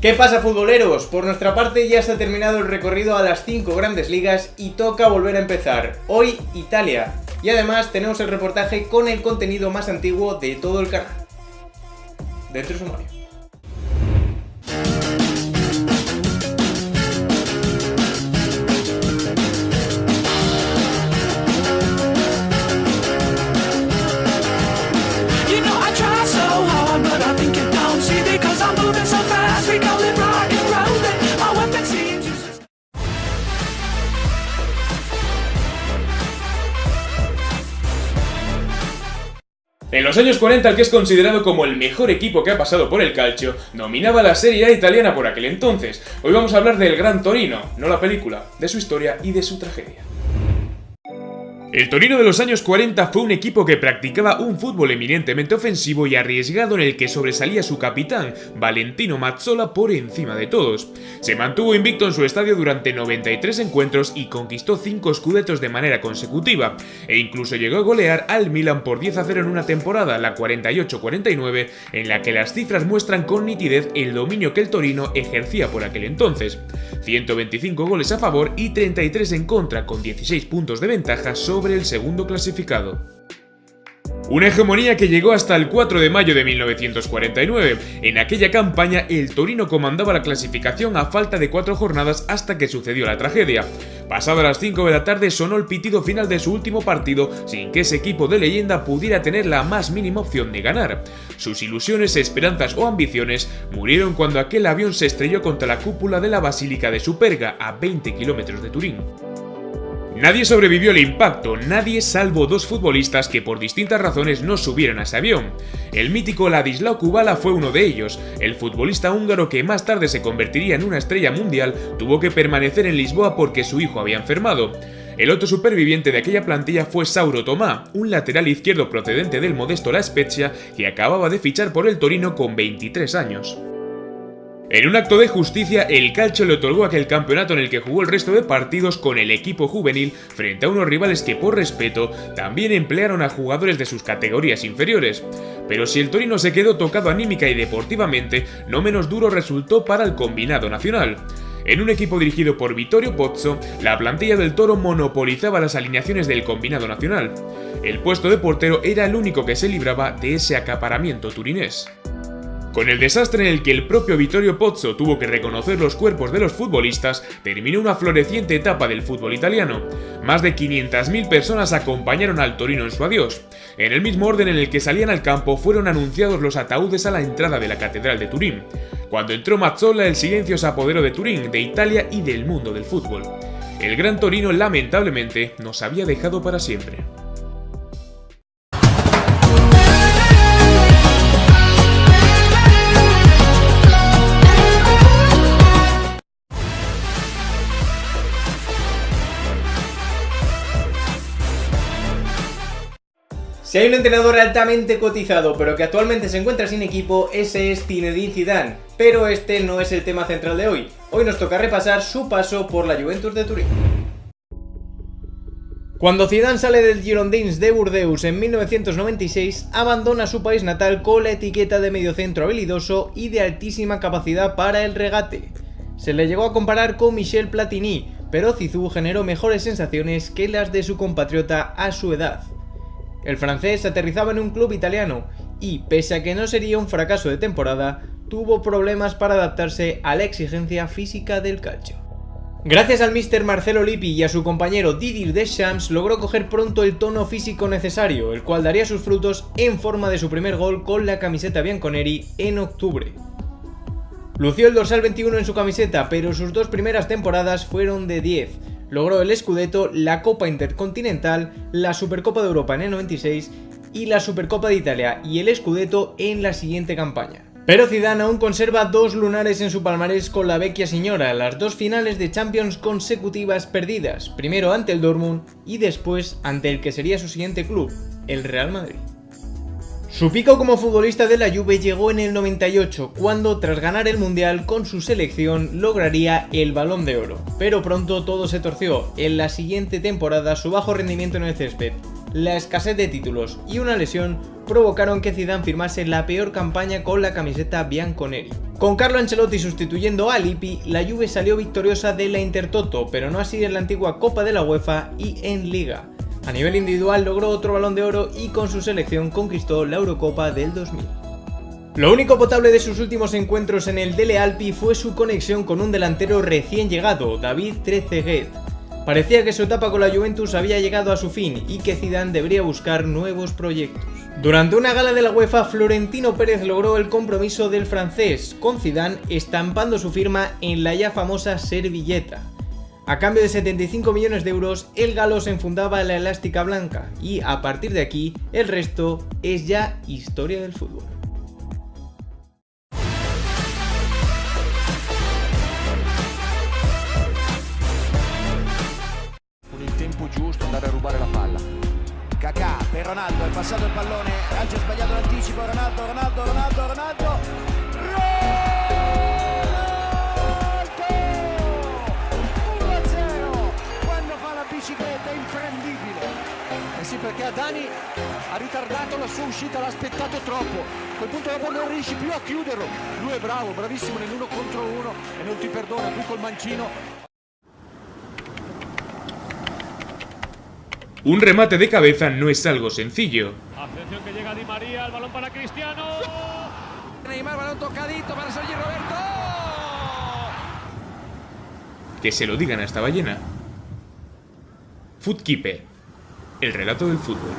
¿Qué pasa, futboleros? Por nuestra parte ya se ha terminado el recorrido a las 5 grandes ligas y toca volver a empezar. Hoy Italia. Y además tenemos el reportaje con el contenido más antiguo de todo el canal. Dentro sumario. En los años 40, el que es considerado como el mejor equipo que ha pasado por el calcio, dominaba la Serie A italiana por aquel entonces. Hoy vamos a hablar del Gran Torino, no la película, de su historia y de su tragedia. El Torino de los años 40 fue un equipo que practicaba un fútbol eminentemente ofensivo y arriesgado en el que sobresalía su capitán, Valentino Mazzola, por encima de todos. Se mantuvo invicto en su estadio durante 93 encuentros y conquistó 5 scudettos de manera consecutiva, e incluso llegó a golear al Milan por 10-0 en una temporada, la 48-49, en la que las cifras muestran con nitidez el dominio que el Torino ejercía por aquel entonces. 125 goles a favor y 33 en contra, con 16 puntos de ventaja sobre el segundo clasificado. Una hegemonía que llegó hasta el 4 de mayo de 1949. En aquella campaña, el Torino comandaba la clasificación a falta de 4 jornadas hasta que sucedió la tragedia. Pasado las 5 de la tarde sonó el pitido final de su último partido sin que ese equipo de leyenda pudiera tener la más mínima opción de ganar. Sus ilusiones, esperanzas o ambiciones murieron cuando aquel avión se estrelló contra la cúpula de la Basílica de Superga, a 20 kilómetros de Turín. Nadie sobrevivió al impacto, nadie salvo 2 futbolistas que por distintas razones no subieron a ese avión. El mítico Ladislao Kubala fue uno de ellos. El futbolista húngaro, que más tarde se convertiría en una estrella mundial, tuvo que permanecer en Lisboa porque su hijo había enfermado. El otro superviviente de aquella plantilla fue Sauro Tomà, un lateral izquierdo procedente del modesto La Spezia que acababa de fichar por el Torino con 23 años. En un acto de justicia, el calcio le otorgó aquel campeonato en el que jugó el resto de partidos con el equipo juvenil frente a unos rivales que, por respeto, también emplearon a jugadores de sus categorías inferiores. Pero si el Torino se quedó tocado anímica y deportivamente, no menos duro resultó para el combinado nacional. En un equipo dirigido por Vittorio Pozzo, la plantilla del Toro monopolizaba las alineaciones del combinado nacional. El puesto de portero era el único que se libraba de ese acaparamiento turinés. Con el desastre en el que el propio Vittorio Pozzo tuvo que reconocer los cuerpos de los futbolistas, terminó una floreciente etapa del fútbol italiano. Más de 500.000 personas acompañaron al Torino en su adiós. En el mismo orden en el que salían al campo, fueron anunciados los ataúdes a la entrada de la Catedral de Turín. Cuando entró Mazzola, el silencio se apoderó de Turín, de Italia y del mundo del fútbol. El Gran Torino, lamentablemente, nos había dejado para siempre. Si hay un entrenador altamente cotizado pero que actualmente se encuentra sin equipo, ese es Zinedine Zidane. Pero este no es el tema central de hoy. Hoy nos toca repasar su paso por la Juventus de Turín. Cuando Zidane sale del Girondins de Burdeos en 1996, abandona su país natal con la etiqueta de mediocentro habilidoso y de altísima capacidad para el regate. Se le llegó a comparar con Michel Platini, pero Zizou generó mejores sensaciones que las de su compatriota a su edad. El francés aterrizaba en un club italiano y, pese a que no sería un fracaso de temporada, tuvo problemas para adaptarse a la exigencia física del calcio. Gracias al míster Marcelo Lippi y a su compañero Didier Deschamps, logró coger pronto el tono físico necesario, el cual daría sus frutos en forma de su primer gol con la camiseta bianconeri en octubre. Lució el dorsal 21 en su camiseta, pero sus 2 primeras temporadas fueron de 10. Logró el Scudetto, la Copa Intercontinental, la Supercopa de Europa en el 96 y la Supercopa de Italia y el Scudetto en la siguiente campaña. Pero Zidane aún conserva 2 lunares en su palmarés con la Vecchia Signora, las 2 finales de Champions consecutivas perdidas, primero ante el Dortmund y después ante el que sería su siguiente club, el Real Madrid. Su pico como futbolista de la Juve llegó en el 98, cuando tras ganar el Mundial con su selección lograría el Balón de Oro. Pero pronto todo se torció. En la siguiente temporada su bajo rendimiento en el césped, la escasez de títulos y una lesión provocaron que Zidane firmase la peor campaña con la camiseta bianconeri. Con Carlo Ancelotti sustituyendo a Lippi, la Juve salió victoriosa de la Intertoto, pero no así en la antigua Copa de la UEFA y en Liga. A nivel individual logró otro Balón de Oro y con su selección conquistó la Eurocopa del 2000. Lo único potable de sus últimos encuentros en el Dele Alpi fue su conexión con un delantero recién llegado, David Trezeguet. Parecía que su etapa con la Juventus había llegado a su fin y que Zidane debería buscar nuevos proyectos. Durante una gala de la UEFA, Florentino Pérez logró el compromiso del francés, con Zidane estampando su firma en la ya famosa servilleta. A cambio de 75 millones de euros, el galo se enfundaba la elástica blanca y a partir de aquí, el resto es ya historia del fútbol. Con il tempo giusto andare a rubare la palla. Kaká per Ronaldo, è passato il pallone, ha sbagliato l'anticipo, Ronaldo, 1-0, quando fa la bicicletta è imprendibile. Eh sì, perché Adani ha ritardato la sua uscita, l'ha aspettato troppo, a quel punto dopo non riesci più a chiuderlo, lui è bravo, bravissimo nell'1 contro 1 e non ti perdona più col mancino. Un remate de cabeza no es algo sencillo. Atención que llega Di María, el balón para Cristiano. Neymar, balón tocadito para Sergi Roberto. Que se lo digan a esta ballena. Footkeeper, el relato del fútbol.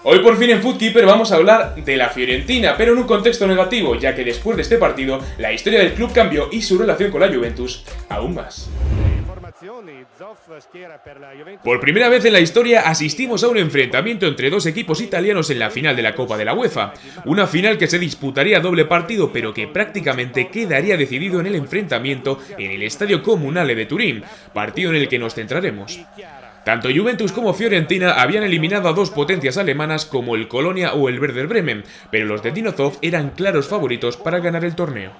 Hoy por fin en Footkeeper vamos a hablar de la Fiorentina, pero en un contexto negativo, ya que después de este partido, la historia del club cambió y su relación con la Juventus aún más. Por primera vez en la historia asistimos a un enfrentamiento entre dos equipos italianos en la final de la Copa de la UEFA. Una final que se disputaría a doble partido, pero que prácticamente quedaría decidido en el enfrentamiento en el Estadio Comunale de Turín, partido en el que nos centraremos. Tanto Juventus como Fiorentina habían eliminado a dos potencias alemanas como el Colonia o el Werder Bremen, pero los de Dino Zoff eran claros favoritos para ganar el torneo.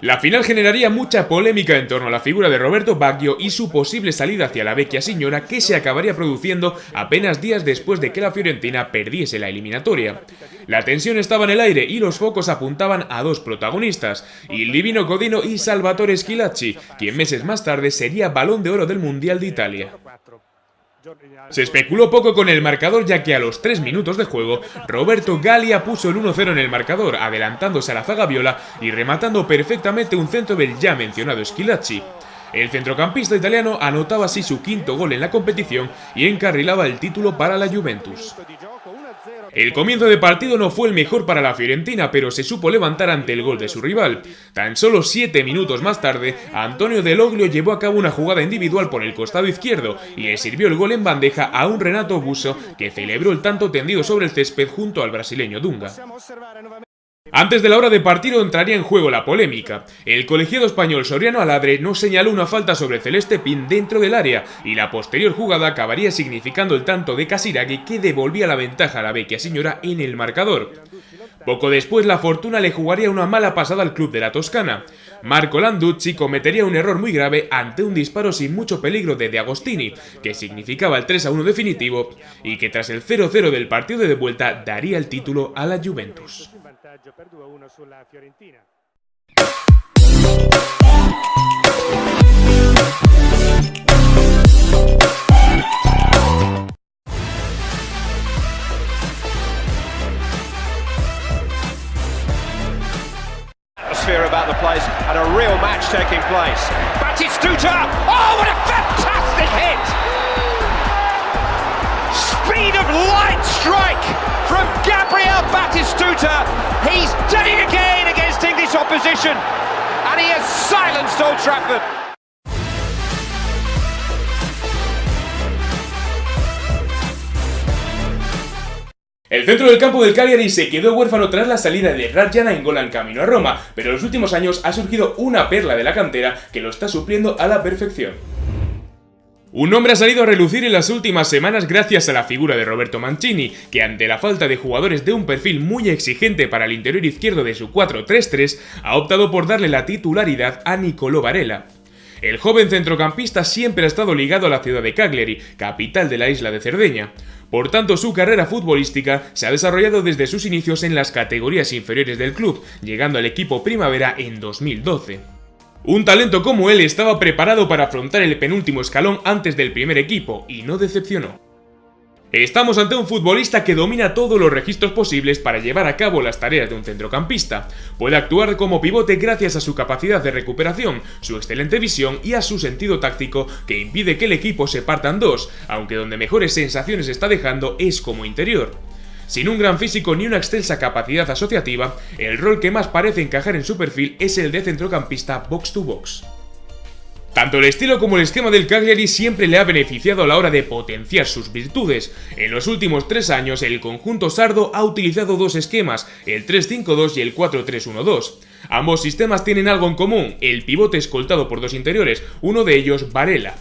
La final generaría mucha polémica en torno a la figura de Roberto Baggio y su posible salida hacia la Vecchia Signora, que se acabaría produciendo apenas días después de que la Fiorentina perdiese la eliminatoria. La tensión estaba en el aire y los focos apuntaban a dos protagonistas, il Divino Codino y Salvatore Schillaci, quien meses más tarde sería Balón de Oro del Mundial de Italia. Se especuló poco con el marcador, ya que a los 3 minutos de juego, Roberto Gallia puso el 1-0 en el marcador, adelantándose a la zaga viola y rematando perfectamente un centro del ya mencionado Schillaci. El centrocampista italiano anotaba así su quinto gol en la competición y encarrilaba el título para la Juventus. El comienzo de partido no fue el mejor para la Fiorentina, pero se supo levantar ante el gol de su rival. Tan solo 7 minutos más tarde, Antonio De Loglio llevó a cabo una jugada individual por el costado izquierdo y le sirvió el gol en bandeja a un Renato Busso, que celebró el tanto tendido sobre el césped junto al brasileño Dunga. Antes de la hora de partido entraría en juego la polémica. El colegiado español Soriano Aladre no señaló una falta sobre Celeste Pin dentro del área y la posterior jugada acabaría significando el tanto de Casiraghi, que devolvía la ventaja a la Vecchia Signora en el marcador. Poco después la fortuna le jugaría una mala pasada al club de la Toscana. Marco Landucci cometería un error muy grave ante un disparo sin mucho peligro de Agostini, que significaba el 3-1 definitivo y que tras el 0-0 del partido de vuelta daría el título a la Juventus. Per 2-1 sulla Fiorentina. Atmosphere about the place and a real match taking place. Batistuta! Oh, what a fantastic hit! Speed of light strike from Gabriel Batistuta. He's done it again against English opposition, and he has silenced Old Trafford. El centro del campo del Cagliari se quedó huérfano tras la salida de Rajan Nainggolan camino a Roma, pero en los últimos años ha surgido una perla de la cantera que lo está supliendo a la perfección. Un nombre ha salido a relucir en las últimas semanas gracias a la figura de Roberto Mancini, que ante la falta de jugadores de un perfil muy exigente para el interior izquierdo de su 4-3-3, ha optado por darle la titularidad a Nicolò Varela. El joven centrocampista siempre ha estado ligado a la ciudad de Cagliari, capital de la isla de Cerdeña. Por tanto, su carrera futbolística se ha desarrollado desde sus inicios en las categorías inferiores del club, llegando al equipo Primavera en 2012. Un talento como él estaba preparado para afrontar el penúltimo escalón antes del primer equipo, y no decepcionó. Estamos ante un futbolista que domina todos los registros posibles para llevar a cabo las tareas de un centrocampista. Puede actuar como pivote gracias a su capacidad de recuperación, su excelente visión y a su sentido táctico que impide que el equipo se parta en dos, aunque donde mejores sensaciones está dejando es como interior. Sin un gran físico ni una extensa capacidad asociativa, el rol que más parece encajar en su perfil es el de centrocampista box to box. Tanto el estilo como el esquema del Cagliari siempre le ha beneficiado a la hora de potenciar sus virtudes. En los últimos 3 años, el conjunto sardo ha utilizado dos esquemas, el 3-5-2 y el 4-3-1-2. Ambos sistemas tienen algo en común, el pivote escoltado por dos interiores, uno de ellos Varela.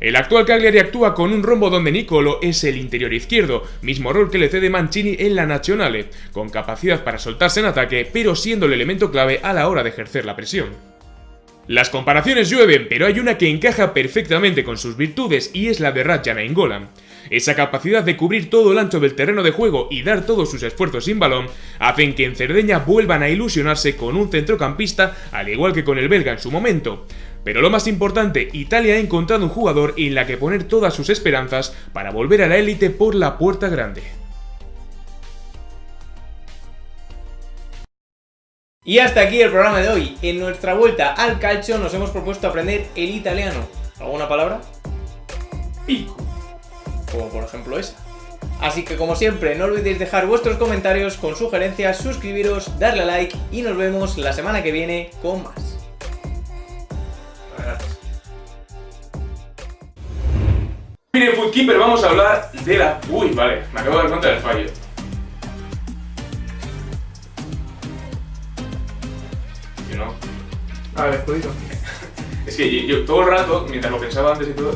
El actual Cagliari actúa con un rombo donde Nicolo es el interior izquierdo, mismo rol que le cede Mancini en la Nazionale, con capacidad para soltarse en ataque, pero siendo el elemento clave a la hora de ejercer la presión. Las comparaciones llueven, pero hay una que encaja perfectamente con sus virtudes y es la de Radja Nainggolan. Esa capacidad de cubrir todo el ancho del terreno de juego y dar todos sus esfuerzos sin balón hacen que en Cerdeña vuelvan a ilusionarse con un centrocampista al igual que con el belga en su momento. Pero lo más importante, Italia ha encontrado un jugador en la que poner todas sus esperanzas para volver a la élite por la puerta grande. Y hasta aquí el programa de hoy. En nuestra vuelta al calcio nos hemos propuesto aprender el italiano. ¿Alguna palabra? Pico. Como por ejemplo esa. Así que como siempre, no olvidéis dejar vuestros comentarios con sugerencias, suscribiros, darle a like y nos vemos la semana que viene con más. Gracias. Mire, Footkeeper, vamos a hablar de la... Uy, vale, me acabo de dar cuenta del fallo. Que no. A ver, jodido. Es que yo todo el rato, mientras lo pensaba antes y todo...